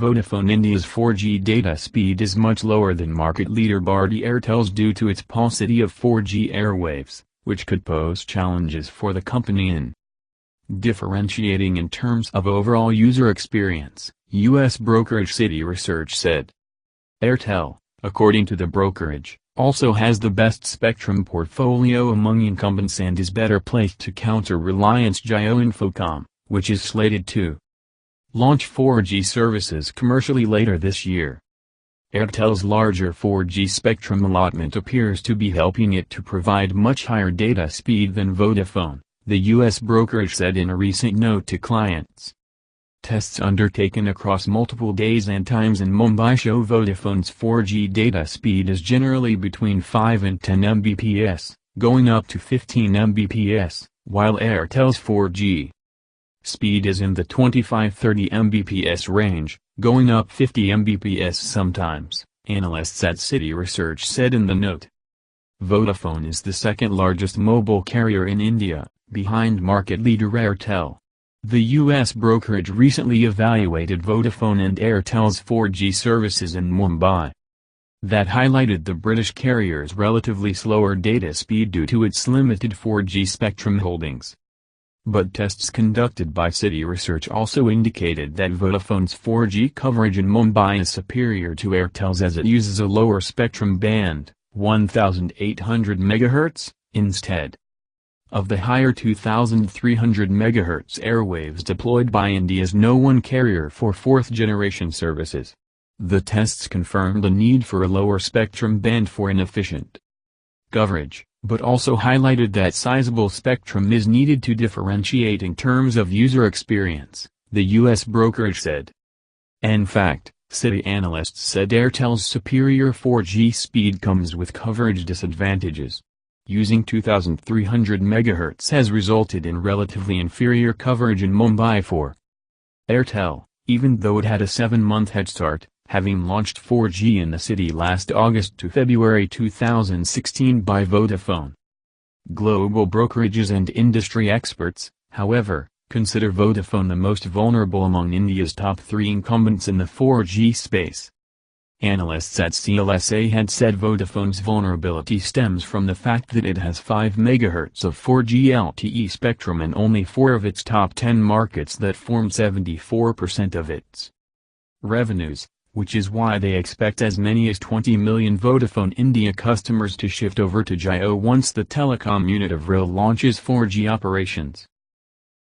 Vodafone India's 4G data speed is much lower than market leader Bharti Airtel's due to its paucity of 4G airwaves, which could pose challenges for the company in differentiating in terms of overall user experience, U.S. brokerage Citi Research said. Airtel, according to the brokerage, also has the best spectrum portfolio among incumbents and is better placed to counter Reliance Jio Infocomm, which is slated to launch 4G services commercially later this year. Airtel's larger 4G spectrum allotment appears to be helping it to provide much higher data speed than Vodafone, the U.S. brokerage said in a recent note to clients. Tests undertaken across multiple days and times in Mumbai show Vodafone's 4G data speed is generally between 5 and 10 Mbps, going up to 15 Mbps, while Airtel's 4G speed is in the 25-30 Mbps range, going up 50 Mbps sometimes, analysts at Citi Research said in the note. Vodafone is the second largest mobile carrier in India, behind market leader Airtel. The U.S. brokerage recently evaluated Vodafone and Airtel's 4G services in Mumbai. That highlighted the British carrier's relatively slower data speed due to its limited 4G spectrum holdings. But tests conducted by Citi Research also indicated that Vodafone's 4G coverage in Mumbai is superior to Airtel's as it uses a lower spectrum band, 1800 MHz, instead of the higher 2300 MHz airwaves deployed by India's No. 1 carrier for fourth-generation services. The tests confirmed the need for a lower spectrum band for an efficient coverage, but also highlighted that sizable spectrum is needed to differentiate in terms of user experience, the U.S. brokerage said. In fact, Citi analysts said Airtel's superior 4G speed comes with coverage disadvantages. Using 2300 MHz has resulted in relatively inferior coverage in Mumbai for Airtel, even though it had a 7-month head start, having launched 4G in the city last August to February 2016 by Vodafone. Global brokerages and industry experts, however, consider Vodafone the most vulnerable among India's top 3 incumbents in the 4G space. Analysts at CLSA had said Vodafone's vulnerability stems from the fact that it has 5 MHz of 4G LTE spectrum in only 4 of its top 10 markets that form 74% of its revenues, which is why they expect as many as 20 million Vodafone India customers to shift over to Jio once the telecom unit of RIL launches 4G operations.